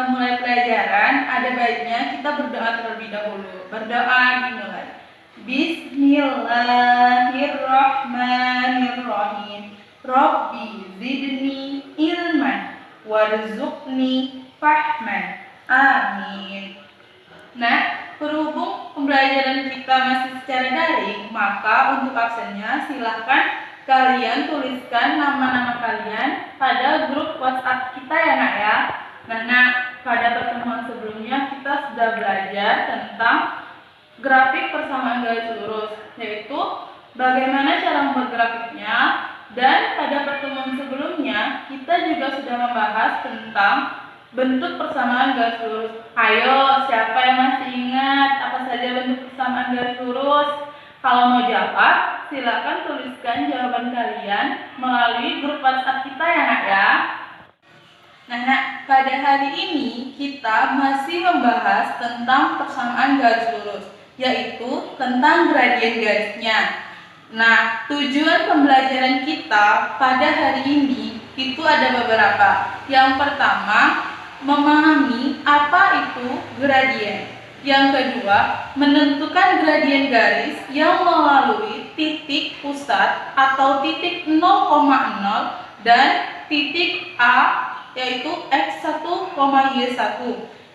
kita mulai pelajaran, ada baiknya kita berdoa terlebih dahulu. Berdoa dimulai. Bismillahirrahmanirrahim. Rabbi zidni ilman warzuqni fahman. Amin. Nah, berhubung pembelajaran kita masih secara daring, maka untuk absennya silahkan kalian tuliskan nama-nama kalian pada grup WhatsApp kita ya nak ya. Nah, pada pertemuan sebelumnya kita sudah belajar tentang grafik persamaan garis lurus, yaitu bagaimana cara membuat grafiknya. Dan pada pertemuan sebelumnya kita juga sudah membahas tentang bentuk persamaan garis lurus. Ayo, siapa yang masih ingat apa saja bentuk persamaan garis lurus? Kalau mau jawab, silakan tuliskan jawaban kalian melalui grup WhatsApp kita ya nak ya. Nah, pada hari ini kita masih membahas tentang persamaan garis lurus, yaitu tentang gradien garisnya. Nah, tujuan pembelajaran kita pada hari ini itu ada beberapa. Yang pertama, memahami apa itu gradien. Yang kedua, menentukan gradien garis yang melalui titik pusat atau titik 0,0 dan titik A, yaitu X1, Y1.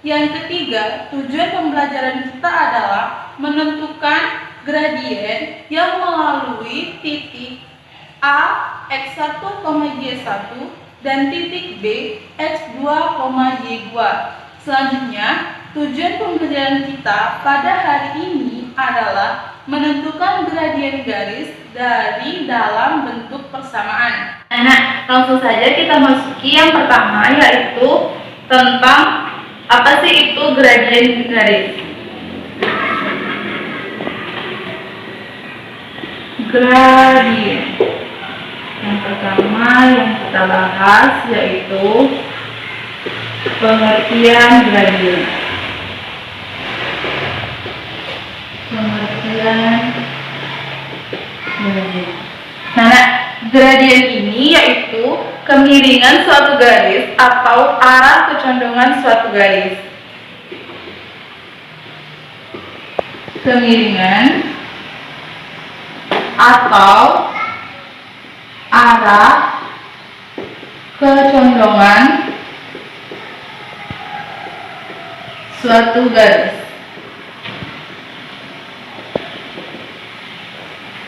Yang ketiga, tujuan pembelajaran kita adalah menentukan gradien yang melalui titik A, X1, Y1 dan titik B, X2, Y2. Selanjutnya, tujuan pembelajaran kita pada hari ini adalah menentukan gradien garis dari dalam bentuk persamaan. Nah, langsung saja kita masuki yang pertama, yaitu tentang apa sih itu gradien garis. Gradien. Yang pertama yang kita bahas yaitu pengertian gradien. Nah, gradien ini yaitu kemiringan suatu garis atau arah kecondongan suatu garis. Kemiringan atau arah kecondongan suatu garis.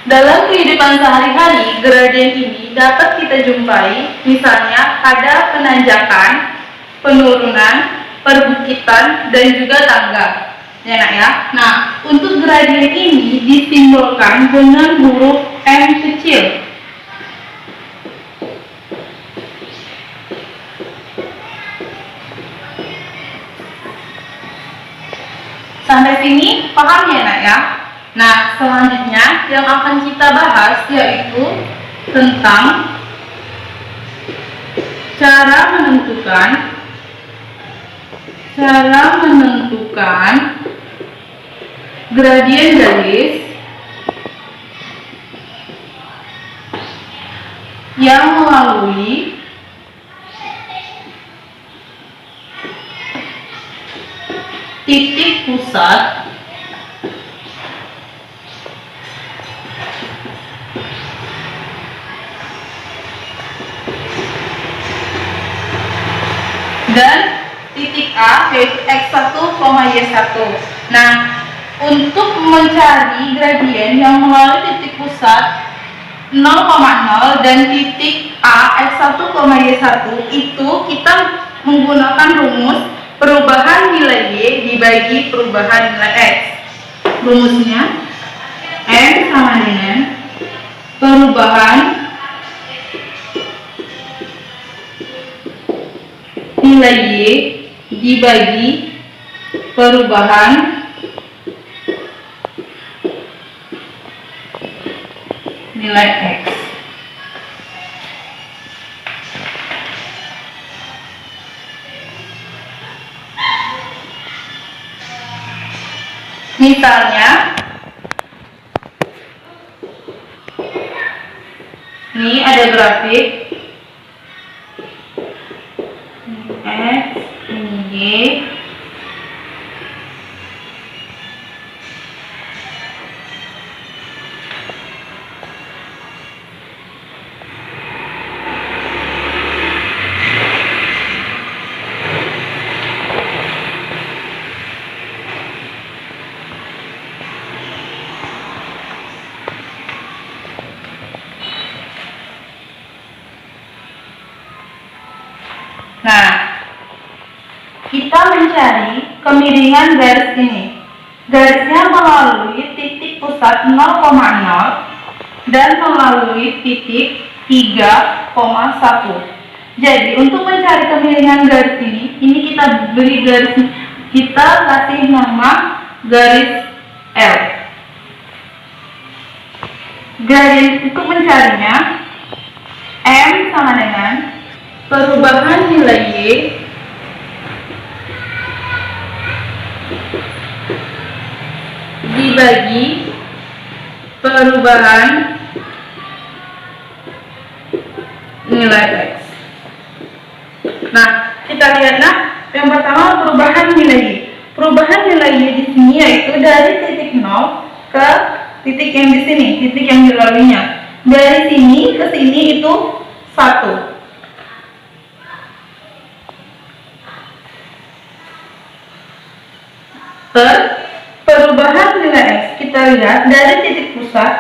Dalam kehidupan sehari-hari, gradien ini dapat kita jumpai misalnya pada penanjakan, penurunan, perbukitan, dan juga tangga. Ya nak ya. Nah, untuk gradien ini disimbolkan dengan huruf M kecil. Sampai sini paham ya nak ya? Nah, selanjutnya yang akan kita bahas yaitu tentang cara menentukan gradien garis yang melalui titik pusat dan titik A, yaitu X1, Y1. Nah, untuk mencari gradien yang melalui titik pusat 0,0 dan titik A, X1, Y1 itu kita menggunakan rumus perubahan nilai Y dibagi perubahan nilai X. Rumusnya M sama dengan perubahan nilai Y dibagi perubahan nilai X. Misalnya, ini ada grafik X, ini Y, Nah, kita mencari kemiringan garis ini. Garisnya melalui titik pusat 0,0 dan melalui titik 3,1. Jadi, untuk mencari kemiringan garis ini kita beri garis, kita kasih nama garis L. Garis untuk mencarinya, M sama dengan perubahan nilai Y dibagi perubahan nilai X. Nah, kita lihat yang pertama perubahan nilai Y. Perubahan nilai Y di sini yaitu dari titik 0 ke titik yang di sini, titik yang dilaluinya. Dari sini ke sini itu 1. Perubahan nilai X, kita lihat dari titik pusat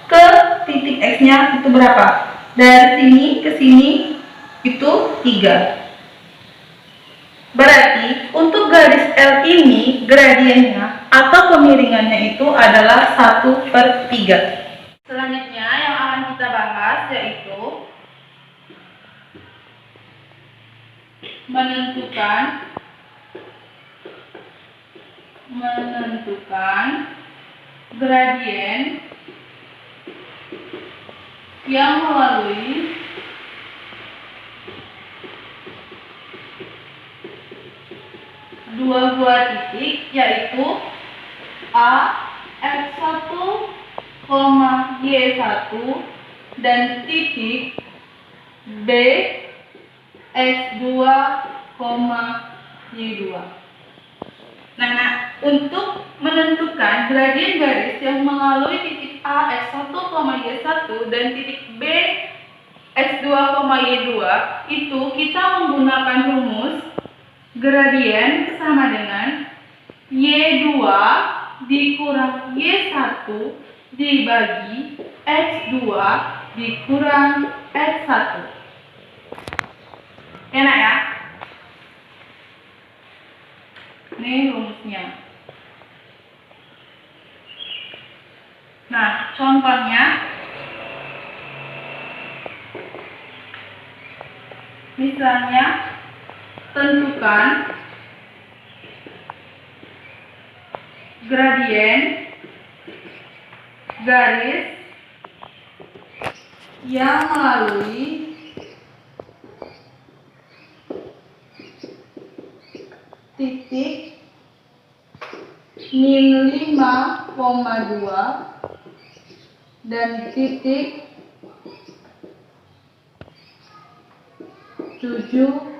ke titik X-nya itu berapa? Dari sini ke sini itu 3. Berarti untuk garis L ini gradiennya atau kemiringannya itu adalah 1/3. Selanjutnya yang akan kita bahas yaitu menentukan gradien yang melalui dua buah titik yaitu A X1, Y1 dan titik B X2, Y2. Nah, untuk menentukan gradien garis yang melalui titik A X1, Y1 dan titik B X2, Y2 itu kita menggunakan rumus gradien sama dengan Y2 dikurang Y1 dibagi X2 dikurang X1. Enak ya? Ini rumusnya. Nah, contohnya misalnya tentukan gradien garis yang melalui titik min 5,2 dan titik 7,1.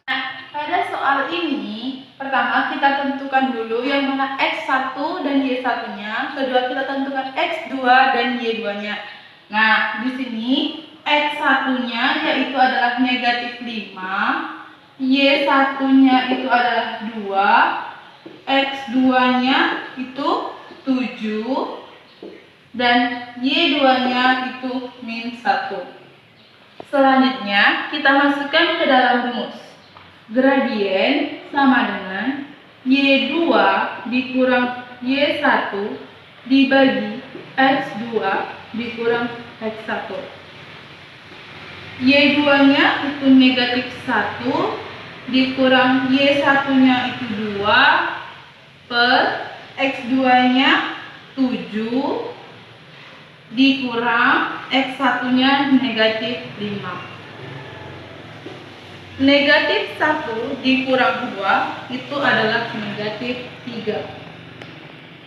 Nah, pada soal ini pertama kita tentukan dulu yang mana X1 dan Y1 nya, kedua kita tentukan X2 dan Y2 nya. Nah, di sini X1 nya yaitu adalah negatif 5, Y1 nya itu adalah 2, X2 nya itu 7 dan Y2 nya itu min 1. Selanjutnya kita masukkan ke dalam rumus. Gradien sama dengan Y2 dikurang Y1 dibagi X2 dikurang X1. Y2 nya itu negatif 1 dikurang Y1 nya itu 2 per X2 nya 7 dikurang X1 nya negatif 5. Negatif 1 dikurang 2 itu adalah negatif 3.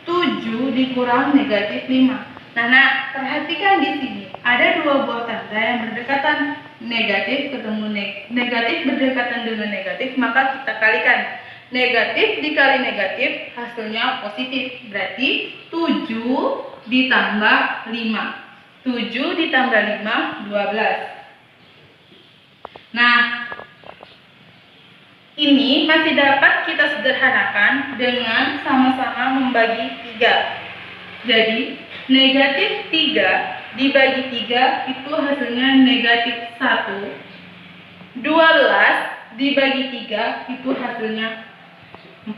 7 dikurang negatif 5. Nah, perhatikan di sini ada dua buah tanda yang berdekatan. negatif ketemu negatif berdekatan dengan negatif, maka kita kalikan. Negatif dikali negatif hasilnya positif. Berarti 7 ditambah 5. 7 ditambah 5, 12. Nah, ini masih dapat kita sederhanakan dengan sama-sama membagi 3. Jadi, negatif 3 dibagi 3 itu hasilnya negatif 1. 12 dibagi 3 itu hasilnya 4.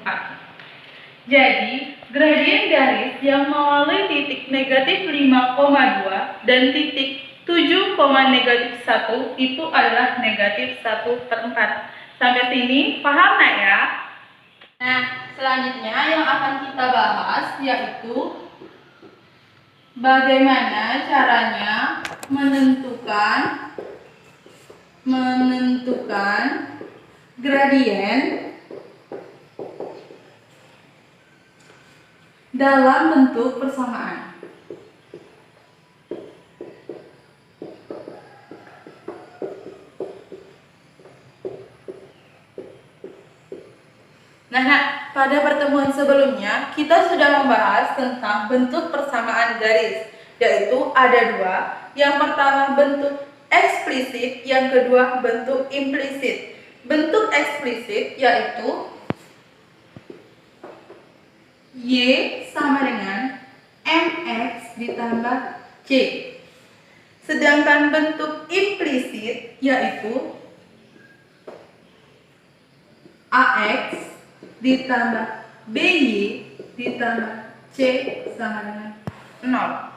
Jadi, gradien garis yang mewakili titik negatif 5,2 dan titik 7,-1 itu adalah negatif 1/4. Sampai sini paham nggak ya? Nah, selanjutnya yang akan kita bahas yaitu bagaimana caranya menentukan gradien dalam bentuk persamaan. Nah, pada pertemuan sebelumnya kita sudah membahas tentang bentuk persamaan garis, yaitu ada 2. Yang pertama bentuk eksplisit, yang kedua bentuk implisit. Bentuk eksplisit yaitu Y sama dengan MX ditambah C. Sedangkan bentuk implisit yaitu AX ditambah BY ditambah C sama dengan 0.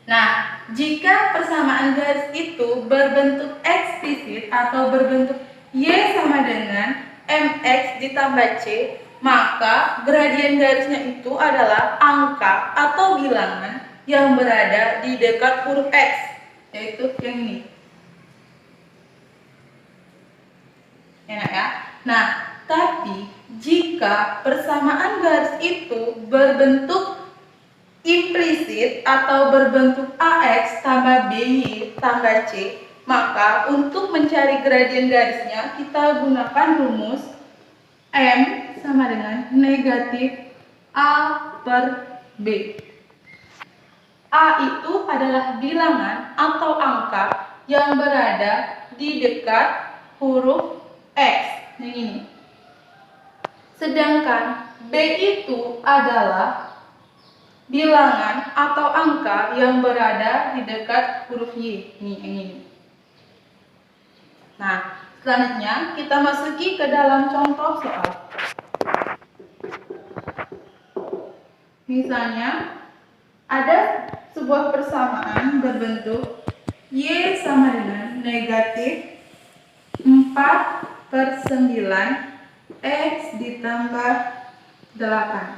Nah, jika persamaan garis itu berbentuk eksplisit atau berbentuk Y sama dengan MX ditambah C, maka gradien garisnya itu adalah angka atau bilangan yang berada di dekat huruf X, yaitu yang ini. Enak ya? Nah, tapi jika persamaan garis itu berbentuk implisit atau berbentuk AX tambah BY tambah C, maka untuk mencari gradien garisnya kita gunakan rumus M sama dengan negatif A per B. A itu adalah bilangan atau angka yang berada di dekat huruf X, yang ini. Sedangkan B itu adalah bilangan atau angka yang berada di dekat huruf Y, ini, yang ini. Nah, selanjutnya kita masuki ke dalam contoh soal. Misalnya, ada sebuah persamaan berbentuk Y sama dengan negatif 4/9 X ditambah 8.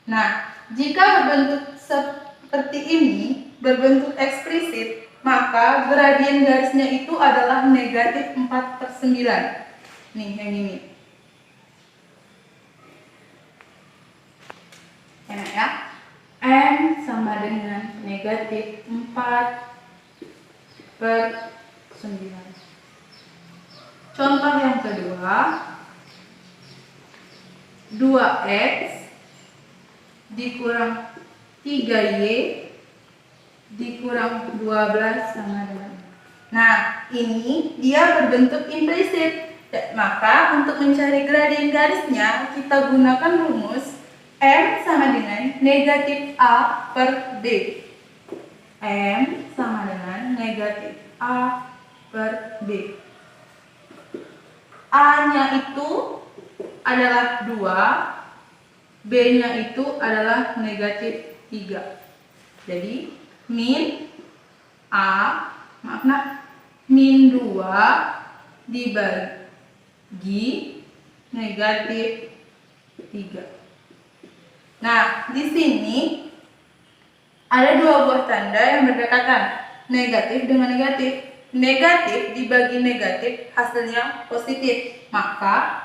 Nah, jika berbentuk seperti ini, berbentuk eksplisit, maka gradien garisnya itu adalah negatif 4/9. Nih, yang ini. Enak ya? M sama dengan negatif 4/9. Contoh yang kedua, 2X dikurang 3Y dikurang 12 sama dengan. Nah, ini dia berbentuk implisit. Maka untuk mencari gradien garisnya kita gunakan rumus M sama dengan negatif A per B. M sama dengan negatif A per B. A-nya itu adalah 2, B-nya itu adalah negatif 3. Jadi, min A, min 2 dibagi negatif 3. Nah, di sini ada 2 buah tanda yang berdekatan, negatif dengan negatif. Negatif dibagi negatif hasilnya positif, maka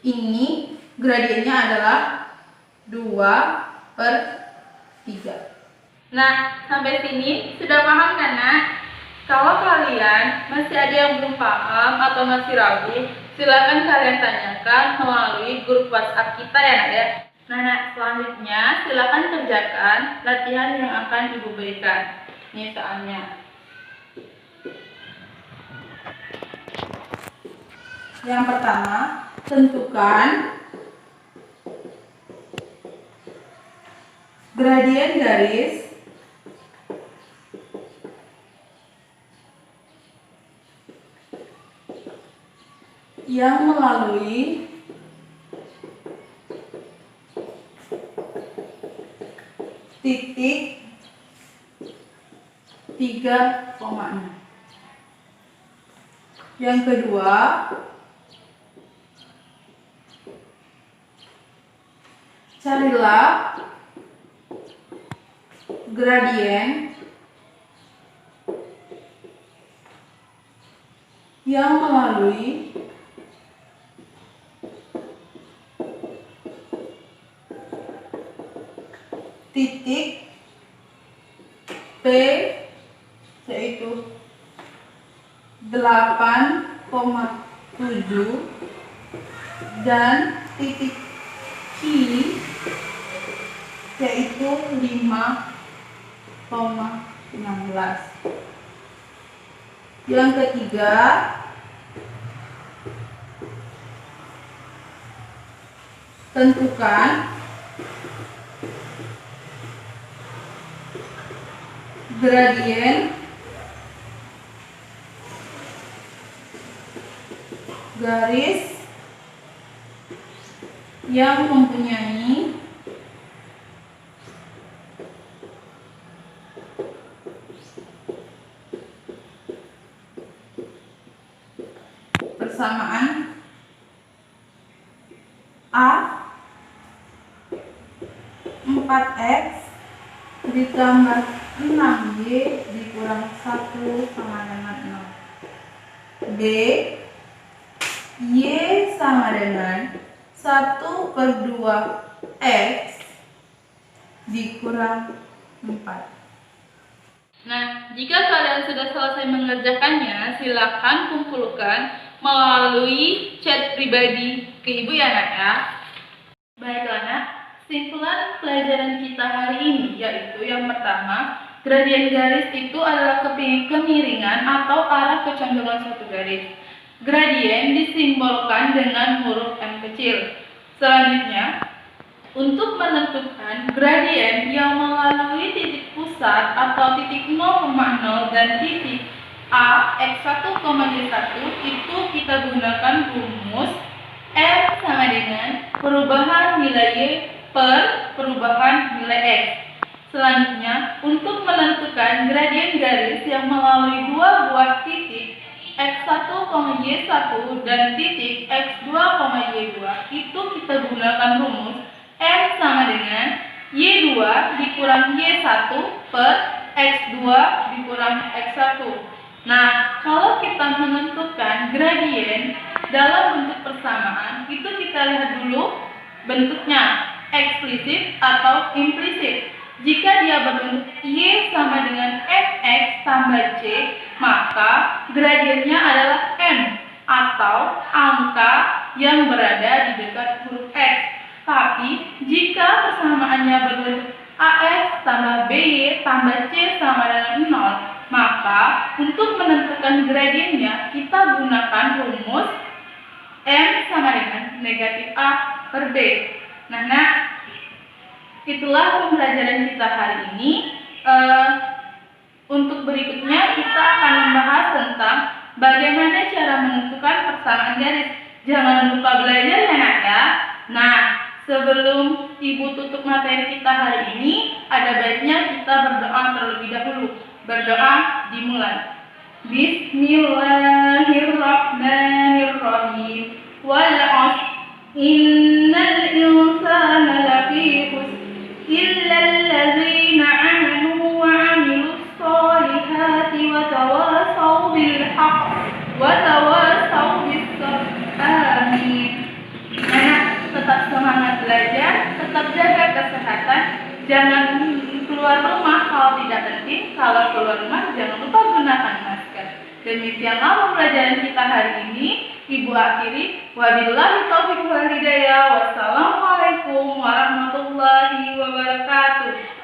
ini gradiennya adalah 2/3. Nah, sampai sini sudah paham kan, Nak? Kalau kalian masih ada yang belum paham atau masih ragu, silakan kalian tanyakan melalui grup WhatsApp kita ya Nak ya. Nah, selanjutnya silakan kerjakan latihan yang akan Ibu berikan. Ini soalnya. Yang pertama, tentukan gradien garis yang melalui titik 3,6. Yang kedua, carilah gradien yang melalui titik P yaitu 8,7 dan titik Q yaitu 5,16. Yang ketiga, tentukan gradien garis yang mempunyai persamaan A 4x ditambah 6y dikurang 1 sama dengan 0. B, y sama dengan 1/2x dikurang 4. Nah, jika kalian sudah selesai mengerjakannya, silakan kumpulkan melalui chat pribadi ke Ibu ya Nak ya. Baiklah Nak, kesimpulan pelajaran kita hari ini yaitu yang pertama, gradien garis itu adalah kemiringan atau arah kecondongan suatu garis. Gradien disimbolkan dengan huruf M kecil. Selanjutnya, untuk menentukan gradien yang melalui titik pusat atau titik 0,0 dan titik A x1,y1 itu kita gunakan rumus M sama dengan perubahan nilai Y per perubahan nilai X. Selanjutnya, untuk menentukan gradien garis yang melalui dua buah titik x1,y1 dan titik x2,y2 itu kita gunakan rumus M sama dengan y2 dikurang y1 per x2 dikurang x1. Nah, kalau kita menentukan gradien dalam bentuk persamaan, itu kita lihat dulu bentuknya eksplisit atau implisit. Jika dia berbentuk Y sama dengan Mx tambah C, maka gradiennya adalah M atau angka yang berada di dekat huruf X. Tapi jika persamaannya berbentuk AX tambah BY tambah C sama dengan 0, maka untuk menentukan gradiennya kita gunakan rumus M sama dengan negatif A per B. Nah, itulah pembelajaran kita hari ini. Untuk berikutnya kita akan membahas tentang bagaimana cara menentukan persamaan garis. Jangan lupa belajar ya Nak ya. Nah, sebelum Ibu tutup materi kita hari ini, ada baiknya kita berdoa terlebih dahulu. Berdoa dimulai. Bismillahirrahmanirrahim. Wal 'ashr innal insana lafi khusr illa allazina amanu wa 'amilus solihati wa tawasaw bil haqq wa tawasaw bis sabr. Amin. Tetap semangat belajar, tetap jaga kesehatan, jangan keluar rumah kalau tidak penting. Kalau keluar rumah jangan lupa gunakan masker. Demikianlah pembelajaran kita hari ini. Ibu akhiri, wabillahi taufiq wal hidayah. Wassalamualaikum warahmatullahi wabarakatuh.